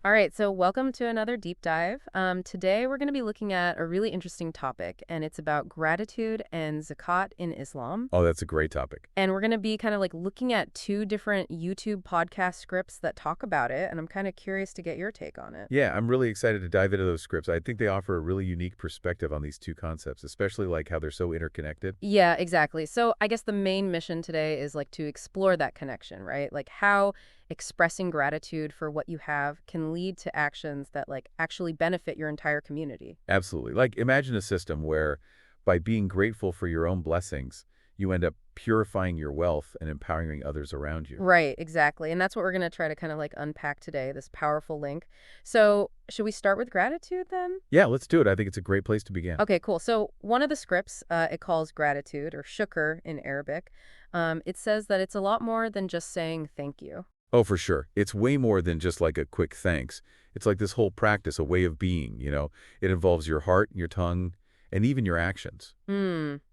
All right, so welcome to another deep dive. Today we're going to be looking at a really interesting topic, and it's about gratitude and zakat in Islam. Oh, that's a great topic. And we're going to be kind of like looking at two different YouTube podcast scripts that talk about it, and I'm kind of curious to get your take on it. Yeah, I'm really excited to dive into those scripts. I think they offer a really unique perspective on these two concepts, especially like how they're so interconnected. Yeah, exactly. So I guess the main mission today is like to explore that connection, right? Like how expressing gratitude for what you have can lead to actions that like actually benefit your entire community. Absolutely. Like imagine a system where by being grateful for your own blessings, you end up purifying your wealth and empowering others around you. Right, exactly. And that's what we're going to try to kind of like unpack today, this powerful link. So, should we start with gratitude then? Yeah, let's do it. I think it's a great place to begin. Okay, cool. So, one of the scripts, it calls gratitude or shukr in Arabic. It says that it's a lot more than just saying thank you. Oh, for sure. It's way more than just like a quick thanks. It's like this whole practice, a way of being. It involves your heart, your tongue, and even your actions.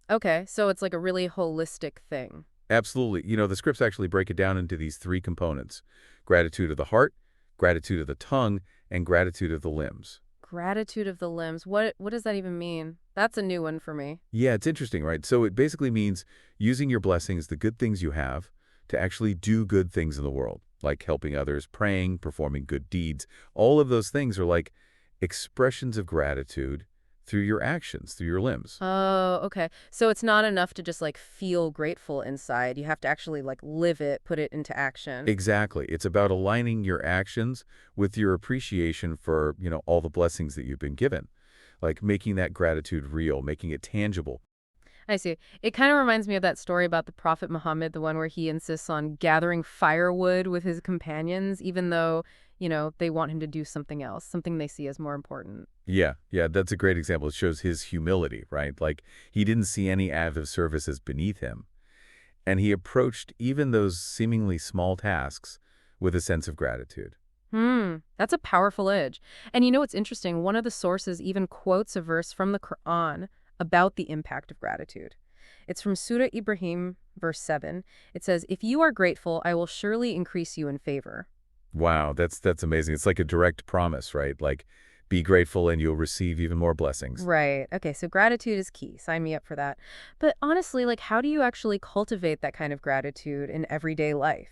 Okay, so it's like a really holistic thing. Absolutely. The scripts actually break it down into these three components: gratitude of the heart, gratitude of the tongue, and gratitude of the limbs. Gratitude of the limbs. What does that even mean? That's a new one for me. Yeah, it's interesting, right? So it basically means using your blessings, the good things you have, to actually do good things in the world, like helping others, praying, performing good deeds. All of those things are like expressions of gratitude through your actions, through your limbs. Oh, okay. So it's not enough to just like feel grateful inside. You have to actually like live it, put it into action. Exactly. It's about aligning your actions with your appreciation for all the blessings that you've been given. Like making that gratitude real, making it tangible. I see. It kind of reminds me of that story about the Prophet Muhammad, the one where he insists on gathering firewood with his companions, even though, they want him to do something else, something they see as more important. Yeah, that's a great example. It shows his humility, right? Like he didn't see any act of service as beneath him. And he approached even those seemingly small tasks with a sense of gratitude. That's a powerful edge. And what's interesting? One of the sources even quotes a verse from the Quran about the impact of gratitude. It's from Surah Ibrahim, verse 7. It says, "If you are grateful, I will surely increase you in favor." Wow, that's amazing. It's like a direct promise, right? Like be grateful and you'll receive even more blessings. Right. Okay, so gratitude is key. Sign me up for that. But honestly, like how do you actually cultivate that kind of gratitude in everyday life,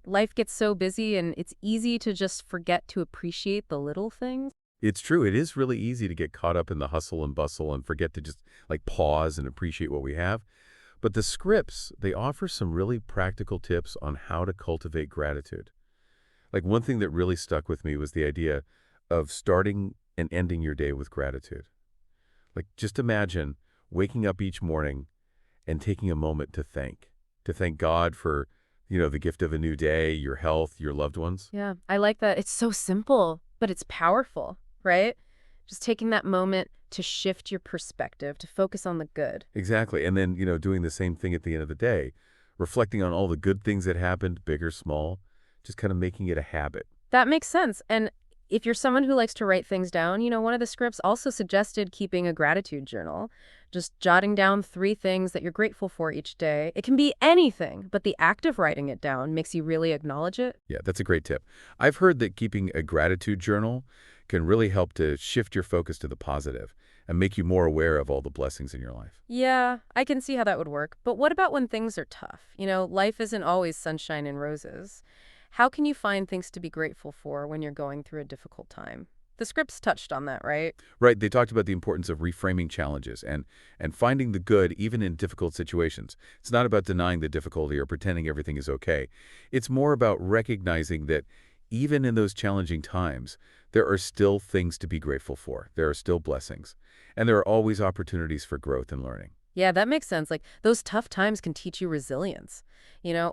Life gets so busy and it's easy to just forget to appreciate the little things. It's true. It is really easy to get caught up in the hustle and bustle and forget to just like pause and appreciate what we have. But the scripts, they offer some really practical tips on how to cultivate gratitude. Like one thing that really stuck with me was the idea of starting and ending your day with gratitude. Like just imagine waking up each morning and taking a moment to thank God for the gift of a new day, your health, your loved ones. Yeah, I like that. It's so simple, but it's powerful, right? Just taking that moment to shift your perspective, to focus on the good. Exactly. And then doing the same thing at the end of the day, reflecting on all the good things that happened, big or small, just kind of making it a habit. That makes sense. And if you're someone who likes to write things down, one of the scripts also suggested keeping a gratitude journal, just jotting down 3 things that you're grateful for each day. It can be anything, but the act of writing it down makes you really acknowledge it. Yeah, that's a great tip. I've heard that keeping a gratitude journal can really help to shift your focus to the positive and make you more aware of all the blessings in your life. Yeah, I can see how that would work. But what about when things are tough? Life isn't always sunshine and roses. How can you find things to be grateful for when you're going through a difficult time? The scripts touched on that, right? Right, they talked about the importance of reframing challenges and finding the good even in difficult situations. It's not about denying the difficulty or pretending everything is okay. It's more about recognizing that even in those challenging times, there are still things to be grateful for. There are still blessings. And there are always opportunities for growth and learning. Yeah, that makes sense. Like those tough times can teach you resilience,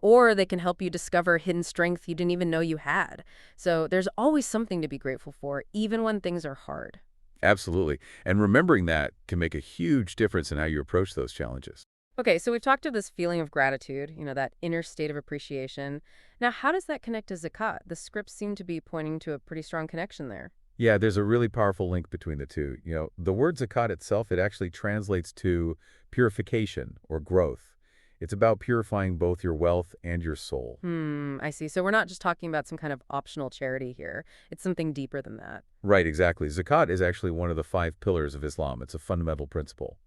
or they can help you discover hidden strength you didn't even know you had. So there's always something to be grateful for, even when things are hard. Absolutely. And remembering that can make a huge difference in how you approach those challenges. Okay, so we've talked to this feeling of gratitude, that inner state of appreciation. Now, how does that connect to zakat? The scripts seem to be pointing to a pretty strong connection there. Yeah, there's a really powerful link between the two. The word zakat itself, it actually translates to purification or growth. It's about purifying both your wealth and your soul. I see. So we're not just talking about some kind of optional charity here. It's something deeper than that. Right, exactly. Zakat is actually one of the 5 pillars of Islam. It's a fundamental principle.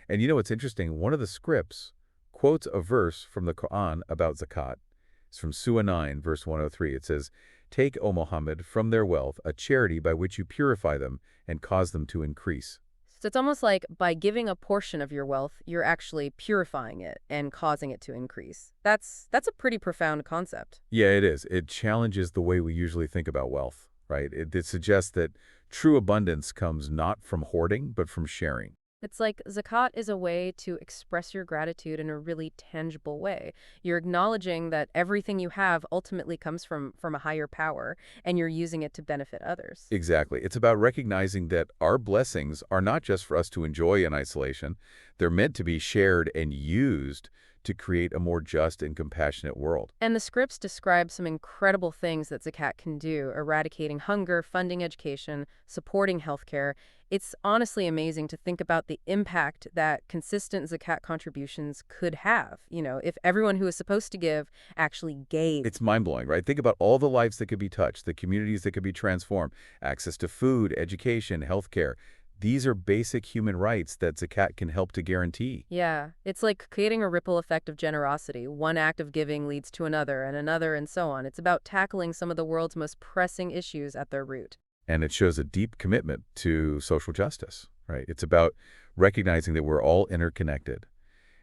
And you know what's interesting? One of the scripts quotes a verse from the Quran about zakat. It's from Surah 9, verse 103. It says, "Take, O Muhammad, from their wealth a charity by which you purify them and cause them to increase." So it's almost like by giving a portion of your wealth, you're actually purifying it and causing it to increase. That's a pretty profound concept. Yeah, it is. It challenges the way we usually think about wealth, right? It suggests that true abundance comes not from hoarding, but from sharing. It's like zakat is a way to express your gratitude in a really tangible way. You're acknowledging that everything you have ultimately comes from a higher power, and you're using it to benefit others. Exactly. It's about recognizing that our blessings are not just for us to enjoy in isolation. They're meant to be shared and used to create a more just and compassionate world. And the scripts describe some incredible things that zakat can do, eradicating hunger, funding education, supporting healthcare. It's honestly amazing to think about the impact that consistent zakat contributions could have, if everyone who is supposed to give actually gave. It's mind-blowing, right? Think about all the lives that could be touched, the communities that could be transformed, access to food, education, healthcare. These are basic human rights that zakat can help to guarantee. Yeah, it's like creating a ripple effect of generosity. One act of giving leads to another, and so on. It's about tackling some of the world's most pressing issues at their root. And it shows a deep commitment to social justice, right? It's about recognizing that we're all interconnected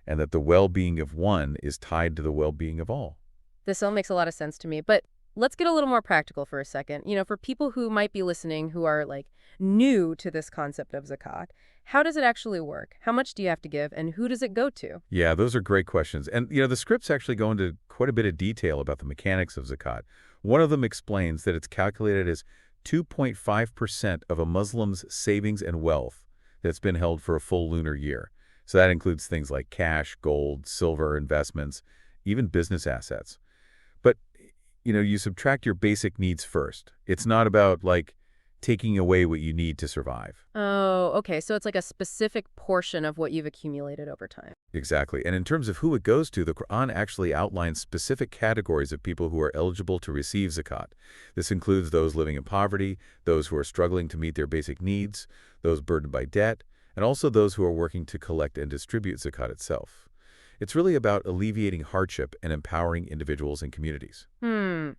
and that the well-being of one is tied to the well-being of all. This all makes a lot of sense to me, but let's get a little more practical for a second. For people who might be listening who are like new to this concept of zakat, how does it actually work? How much do you have to give, and who does it go to? Yeah, those are great questions. And, the scripts actually go into quite a bit of detail about the mechanics of zakat. One of them explains that it's calculated as 2.5% of a Muslim's savings and wealth that's been held for a full lunar year. So that includes things like cash, gold, silver, investments, even business assets. But, you subtract your basic needs first. It's not about, taking away what you need to survive. Oh, okay. So it's like a specific portion of what you've accumulated over time. Exactly. And in terms of who it goes to, the Quran actually outlines specific categories of people who are eligible to receive zakat. This includes those living in poverty, those who are struggling to meet their basic needs, those burdened by debt, and also those who are working to collect and distribute zakat itself. It's really about alleviating hardship and empowering individuals and communities.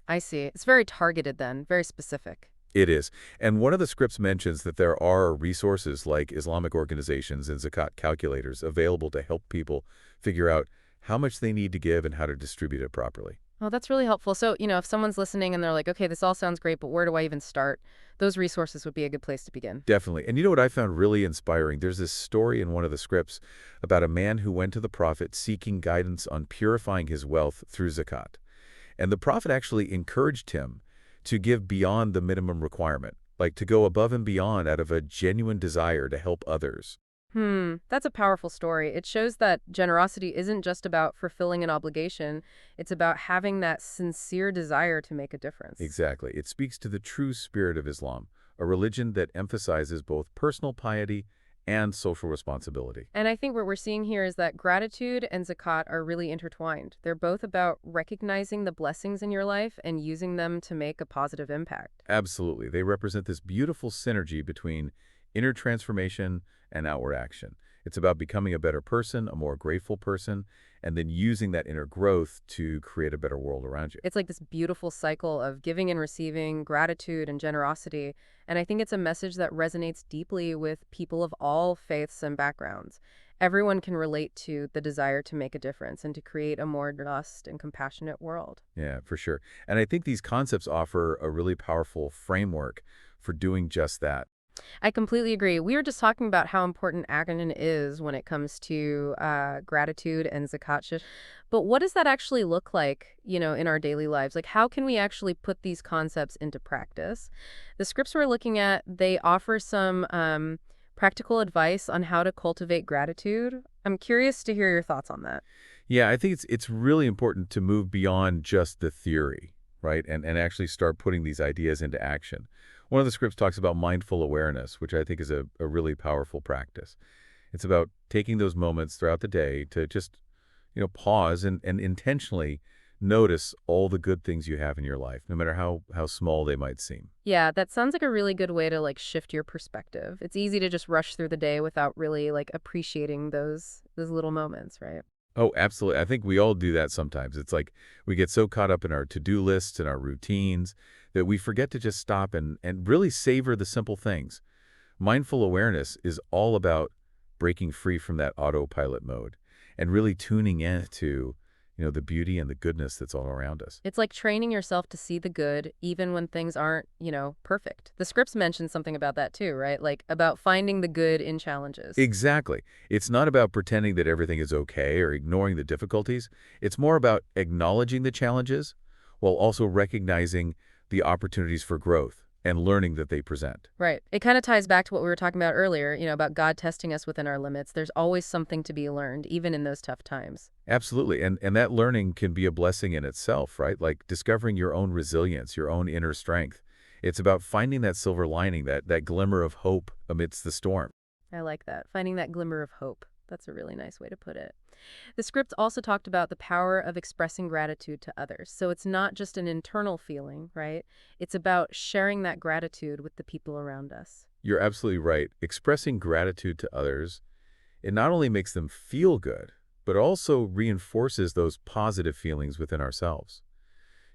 I see. It's very targeted then, very specific. It is. And one of the scripts mentions that there are resources like Islamic organizations and zakat calculators available to help people figure out how much they need to give and how to distribute it properly. Oh, that's really helpful. So, if someone's listening and they're like, okay, this all sounds great, but where do I even start? Those resources would be a good place to begin. Definitely. And you know what I found really inspiring? There's this story in one of the scripts about a man who went to the prophet seeking guidance on purifying his wealth through zakat. And the prophet actually encouraged him to give beyond the minimum requirement, like to go above and beyond out of a genuine desire to help others. That's a powerful story. It shows that generosity isn't just about fulfilling an obligation. It's about having that sincere desire to make a difference. Exactly. It speaks to the true spirit of Islam, a religion that emphasizes both personal piety and social responsibility. And I think what we're seeing here is that gratitude and zakat are really intertwined. They're both about recognizing the blessings in your life and using them to make a positive impact. Absolutely. They represent this beautiful synergy between inner transformation and outward action. It's about becoming a better person, a more grateful person, and then using that inner growth to create a better world around you. It's like this beautiful cycle of giving and receiving, gratitude and generosity. And I think it's a message that resonates deeply with people of all faiths and backgrounds. Everyone can relate to the desire to make a difference and to create a more just and compassionate world. Yeah, for sure. And I think these concepts offer a really powerful framework for doing just that. I completely agree. We were just talking about how important action is when it comes to gratitude and zakat. But what does that actually look like, in our daily lives? Like, how can we actually put these concepts into practice? The scripts we're looking at, they offer some practical advice on how to cultivate gratitude. I'm curious to hear your thoughts on that. Yeah, I think it's really important to move beyond just the theory, right? And actually start putting these ideas into action. One of the scripts talks about mindful awareness, which I think is a really powerful practice. It's about taking those moments throughout the day to just, Pause and intentionally notice all the good things you have in your life, no matter how small they might seem. Yeah, that sounds like a really good way to like shift your perspective. It's easy to just rush through the day without really like appreciating those little moments, right? Oh, absolutely. I think we all do that sometimes. It's like we get so caught up in our to-do lists and our routines that we forget to just stop and really savor the simple things. Mindful awareness is all about breaking free from that autopilot mode and really tuning in to, the beauty and the goodness that's all around us. It's like training yourself to see the good even when things aren't, perfect. The scripts mention something about that too, right? Like about finding the good in challenges. Exactly. It's not about pretending that everything is okay or ignoring the difficulties. It's more about acknowledging the challenges while also recognizing the opportunities for growth and learning that they present. Right. It kind of ties back to what we were talking about earlier, about God testing us within our limits. There's always something to be learned, even in those tough times. Absolutely. And that learning can be a blessing in itself, right? Like discovering your own resilience, your own inner strength. It's about finding that silver lining, that glimmer of hope amidst the storm. I like that. Finding that glimmer of hope. That's a really nice way to put it. The script also talked about the power of expressing gratitude to others. So it's not just an internal feeling, right? It's about sharing that gratitude with the people around us. You're absolutely right. Expressing gratitude to others, it not only makes them feel good, but also reinforces those positive feelings within ourselves.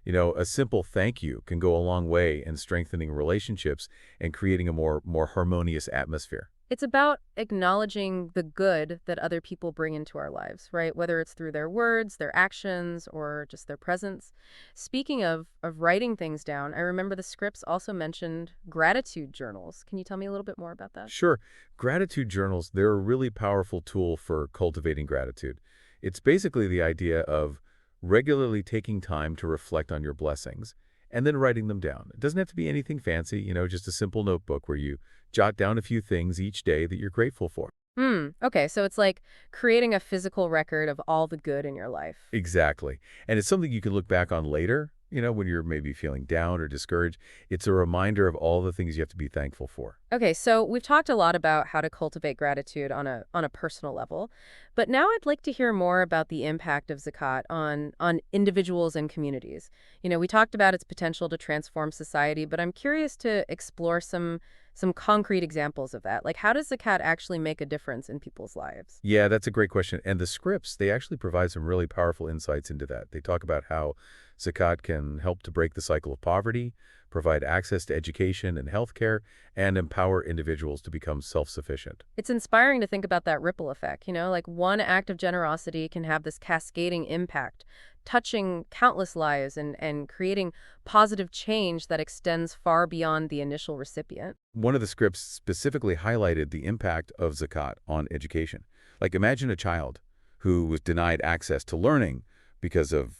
A simple thank you can go a long way in strengthening relationships and creating a more harmonious atmosphere. It's about acknowledging the good that other people bring into our lives, right? Whether it's through their words, their actions, or just their presence. Speaking of writing things down, I remember the scripts also mentioned gratitude journals. Can you tell me a little bit more about that? Sure, gratitude journals, they're a really powerful tool for cultivating gratitude. It's basically the idea of regularly taking time to reflect on your blessings and then writing them down. It doesn't have to be anything fancy, just a simple notebook where you jot down a few things each day that you're grateful for. Okay, so it's like creating a physical record of all the good in your life. Exactly. And it's something you can look back on later, when you're maybe feeling down or discouraged. It's a reminder of all the things you have to be thankful for. Okay, so we've talked a lot about how to cultivate gratitude on a personal level, but now I'd like to hear more about the impact of zakat on individuals and communities. We talked about its potential to transform society, but I'm curious to explore some concrete examples of that. Like how does zakat actually make a difference in people's lives? Yeah, that's a great question. And the scripts, they actually provide some really powerful insights into that. They talk about how Zakat can help to break the cycle of poverty, provide access to education and healthcare, and empower individuals to become self-sufficient. It's inspiring to think about that ripple effect, like one act of generosity can have this cascading impact, touching countless lives and creating positive change that extends far beyond the initial recipient. One of the scripts specifically highlighted the impact of Zakat on education. Like imagine a child who was denied access to learning because of,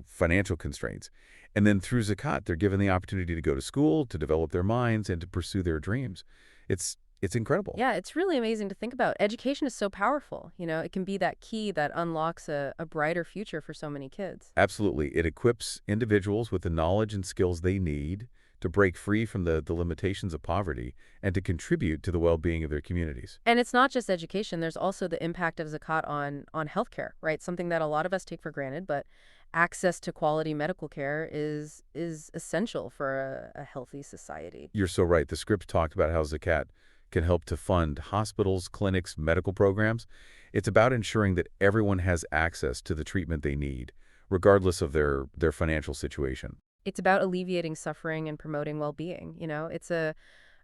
financial constraints. And then through Zakat, they're given the opportunity to go to school, to develop their minds, and to pursue their dreams. It's incredible. Yeah, it's really amazing to think about. Education is so powerful. It can be that key that unlocks a brighter future for so many kids. Absolutely. It equips individuals with the knowledge and skills they need to break free from the limitations of poverty and to contribute to the well-being of their communities. And it's not just education. There's also the impact of zakat on healthcare, right? Something that a lot of us take for granted, but access to quality medical care is essential for a healthy society. You're so right. The script talked about how Zakat can help to fund hospitals, clinics, medical programs. It's about ensuring that everyone has access to the treatment they need, regardless of their financial situation. It's about alleviating suffering and promoting well-being. It's a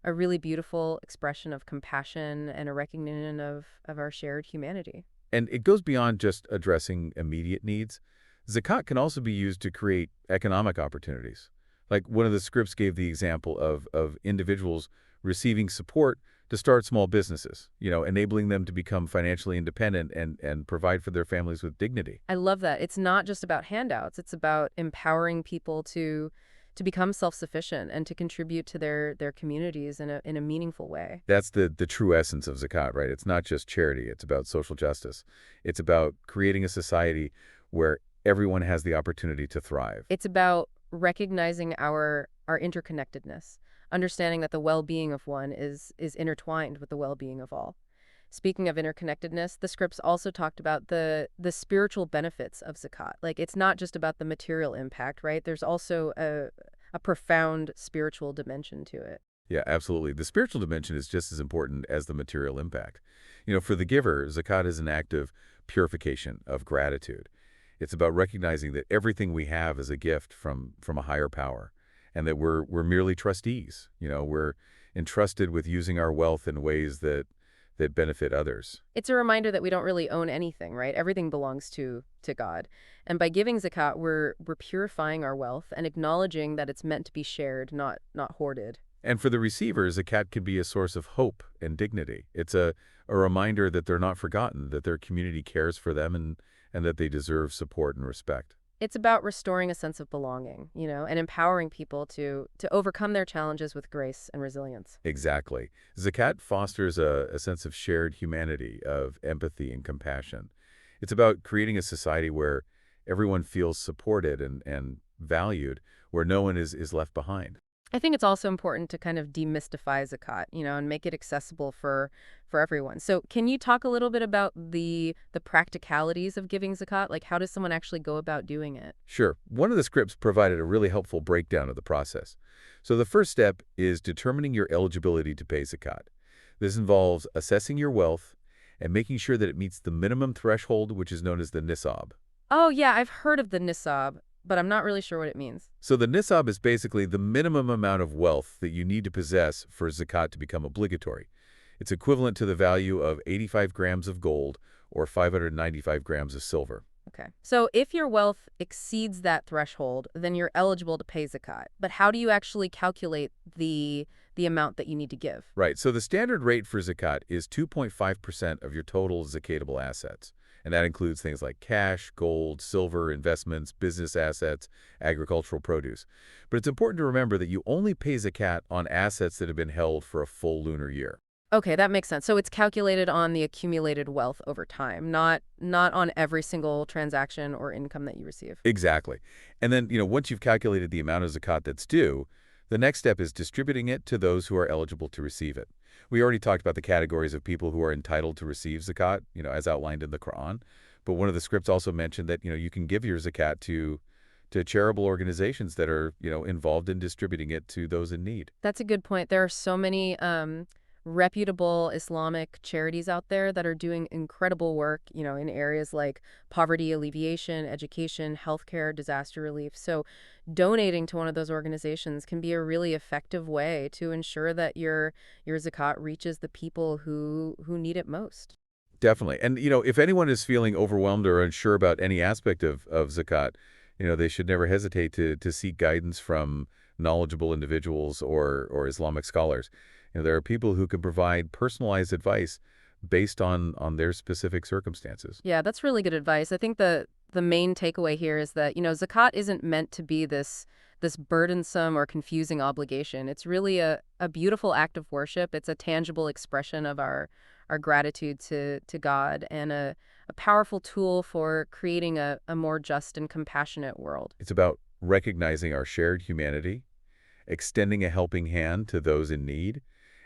really beautiful expression of compassion and a recognition of our shared humanity. And it goes beyond just addressing immediate needs. Zakat can also be used to create economic opportunities. Like one of the scripts gave the example of individuals receiving support to start small businesses, enabling them to become financially independent and provide for their families with dignity. I love that. It's not just about handouts. It's about empowering people to become self-sufficient and to contribute to their communities in a meaningful way. That's the true essence of Zakat, right? It's not just charity. It's about social justice. It's about creating a society where everyone has the opportunity to thrive. It's about recognizing our interconnectedness, understanding that the well-being of one is intertwined with the well-being of all. Speaking of interconnectedness, the scripts also talked about the spiritual benefits of zakat. Like, it's not just about the material impact, right? There's also a profound spiritual dimension to it. Yeah, absolutely. The spiritual dimension is just as important as the material impact. For the giver, zakat is an act of purification, of gratitude. It's about recognizing that everything we have is a gift from a higher power, and that we're merely trustees. We're entrusted with using our wealth in ways that benefit others. It's a reminder that we don't really own anything, right? Everything belongs to God. And by giving zakat, we're purifying our wealth and acknowledging that it's meant to be shared, not hoarded. And for the receiver, zakat can be a source of hope and dignity. It's a reminder that they're not forgotten, that their community cares for them, and that they deserve support and respect. It's about restoring a sense of belonging, and empowering people to overcome their challenges with grace and resilience. Exactly. Zakat fosters a sense of shared humanity, of empathy and compassion. It's about creating a society where everyone feels supported and valued, where no one is left behind. I think it's also important to kind of demystify zakat, and make it accessible for everyone. So, can you talk a little bit about the practicalities of giving zakat? Like, how does someone actually go about doing it? Sure. One of the scripts provided a really helpful breakdown of the process. So the first step is determining your eligibility to pay zakat. This involves assessing your wealth and making sure that it meets the minimum threshold, which is known as the nisab. Oh, yeah, I've heard of the nisab, but I'm not really sure what it means. So the nisab is basically the minimum amount of wealth that you need to possess for zakat to become obligatory. It's equivalent to the value of 85 grams of gold or 595 grams of silver. Okay. So if your wealth exceeds that threshold, then you're eligible to pay zakat. But how do you actually calculate the amount that you need to give? Right, so the standard rate for zakat is 2.5% of your total zakatable assets. And that includes things like cash, gold, silver, investments, business assets, agricultural produce. But it's important to remember that you only pay zakat on assets that have been held for a full lunar year. Okay, that makes sense. So it's calculated on the accumulated wealth over time, not on every single transaction or income that you receive. Exactly. And then, once you've calculated the amount of zakat that's due, the next step is distributing it to those who are eligible to receive it. We already talked about the categories of people who are entitled to receive zakat, as outlined in the Quran. But one of the scripts also mentioned that, you can give your zakat to charitable organizations that are, involved in distributing it to those in need. That's a good point. There are so many reputable Islamic charities out there that are doing incredible work, in areas like poverty alleviation, education, healthcare, disaster relief. So donating to one of those organizations can be a really effective way to ensure that your zakat reaches the people who need it most. Definitely. And, if anyone is feeling overwhelmed or unsure about any aspect of zakat, they should never hesitate to seek guidance from knowledgeable individuals or Islamic scholars. There are people who can provide personalized advice based on their specific circumstances. Yeah, that's really good advice. I think the main takeaway here is that, zakat isn't meant to be this burdensome or confusing obligation. It's really a beautiful act of worship. It's a tangible expression of our gratitude to God, and a powerful tool for creating a more just and compassionate world. It's about recognizing our shared humanity, extending a helping hand to those in need,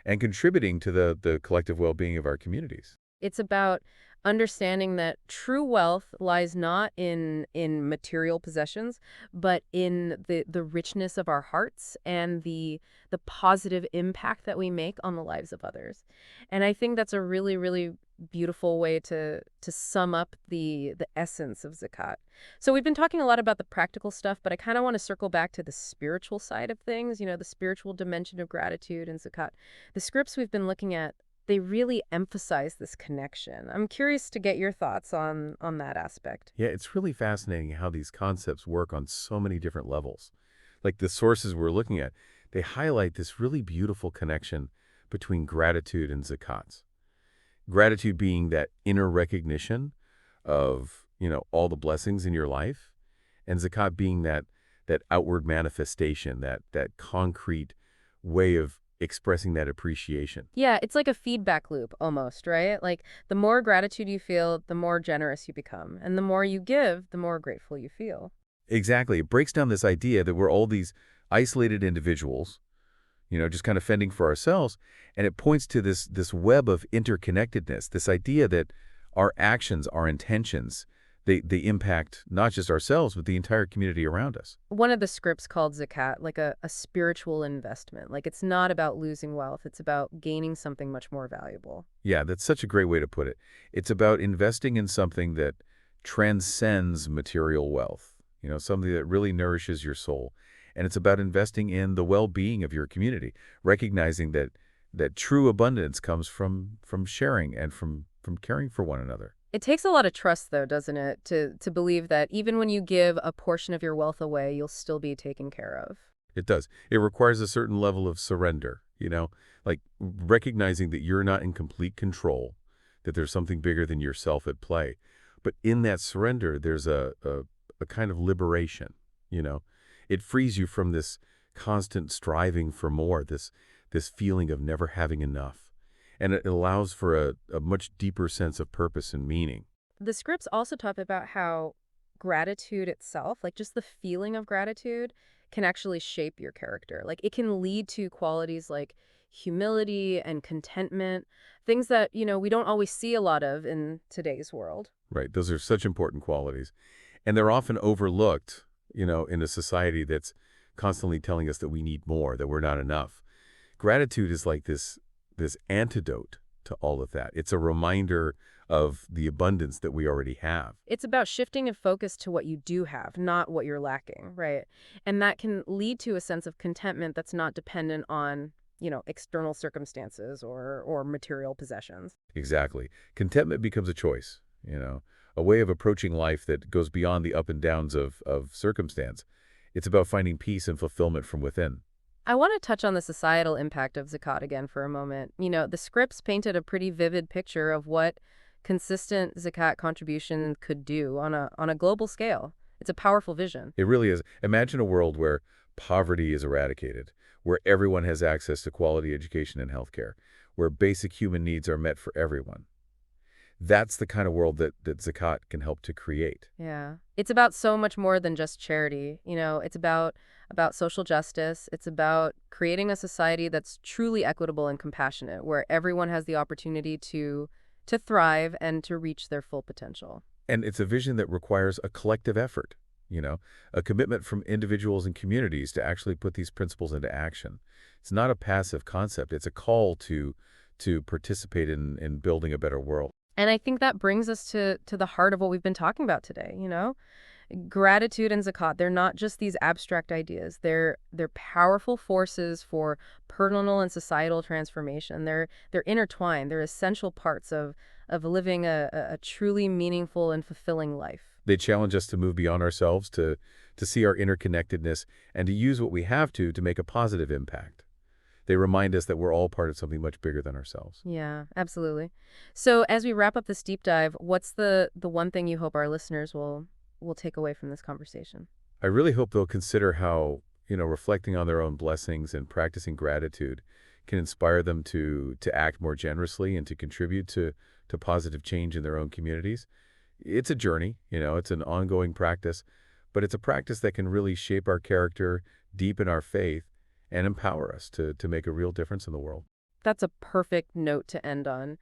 and contributing to the collective well-being of our communities. It's about understanding that true wealth lies not in material possessions, but in the richness of our hearts and the positive impact that we make on the lives of others. And I think that's a really, really beautiful way to sum up the essence of zakat. So we've been talking a lot about the practical stuff, but I kind of want to circle back to the spiritual side of things, the spiritual dimension of gratitude and zakat. The scripts we've been looking at, they really emphasize this connection. I'm curious to get your thoughts on that aspect. Yeah, it's really fascinating how these concepts work on so many different levels. Like the sources we're looking at, they highlight this really beautiful connection between gratitude and zakat. Gratitude being that inner recognition of, all the blessings in your life, and zakat being that outward manifestation, that concrete way of expressing that appreciation. Yeah, it's like a feedback loop almost, right? Like the more gratitude you feel, the more generous you become. And the more you give, the more grateful you feel. Exactly. It breaks down this idea that we're all these isolated individuals, just kind of fending for ourselves. And it points to this web of interconnectedness, this idea that our actions, our intentions, they impact not just ourselves, but the entire community around us. One of the scripts called Zakat, like a spiritual investment. Like it's not about losing wealth, it's about gaining something much more valuable. Yeah, that's such a great way to put it. It's about investing in something that transcends material wealth, something that really nourishes your soul. And it's about investing in the well-being of your community, recognizing that true abundance comes from sharing and from caring for one another. It takes a lot of trust, though, doesn't it, to believe that even when you give a portion of your wealth away, you'll still be taken care of. It does. It requires a certain level of surrender, like recognizing that you're not in complete control, that there's something bigger than yourself at play. But in that surrender, there's a kind of liberation, you know. It frees you from this constant striving for more, this feeling of never having enough. And it allows for a much deeper sense of purpose and meaning. The scripts also talk about how gratitude itself, like just the feeling of gratitude, can actually shape your character. Like it can lead to qualities like humility and contentment, things that, we don't always see a lot of in today's world. Right. Those are such important qualities. And they're often overlooked, in a society that's constantly telling us that we need more, that we're not enough. Gratitude is like this antidote to all of that. It's a reminder of the abundance that we already have. It's about shifting and focus to what you do have, not what you're lacking, right? And that can lead to a sense of contentment that's not dependent on, external circumstances or material possessions. Exactly. Contentment becomes a choice, a way of approaching life that goes beyond the up and downs of circumstance. It's about finding peace and fulfillment from within. I want to touch on the societal impact of Zakat again for a moment. The scripts painted a pretty vivid picture of what consistent Zakat contribution could do on a global scale. It's a powerful vision. It really is. Imagine a world where poverty is eradicated, where everyone has access to quality education and healthcare, where basic human needs are met for everyone. That's the kind of world that Zakat can help to create. Yeah. It's about so much more than just charity. It's about social justice. It's about creating a society that's truly equitable and compassionate, where everyone has the opportunity to thrive and to reach their full potential. And it's a vision that requires a collective effort, a commitment from individuals and communities to actually put these principles into action. It's not a passive concept. It's a call to participate in building a better world. And I think that brings us to the heart of what we've been talking about today. Gratitude and Zakat, they're not just these abstract ideas. They're powerful forces for personal and societal transformation. They're intertwined. They're essential parts of living a truly meaningful and fulfilling life. They challenge us to move beyond ourselves, to see our interconnectedness, and to use what we have to make a positive impact. They remind us that we're all part of something much bigger than ourselves. Yeah, absolutely. So as we wrap up this deep dive, what's the one thing you hope our listeners will take away from this conversation? I really hope they'll consider how, reflecting on their own blessings and practicing gratitude can inspire them to act more generously and to contribute to positive change in their own communities. It's a journey, it's an ongoing practice, but it's a practice that can really shape our character, deepen our faith, and empower us to make a real difference in the world. That's a perfect note to end on.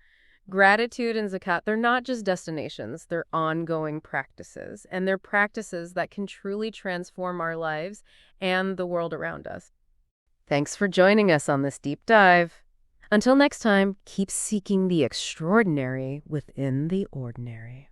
Gratitude and Zakat, they're not just destinations, they're ongoing practices. And they're practices that can truly transform our lives and the world around us. Thanks for joining us on this deep dive. Until next time, keep seeking the extraordinary within the ordinary.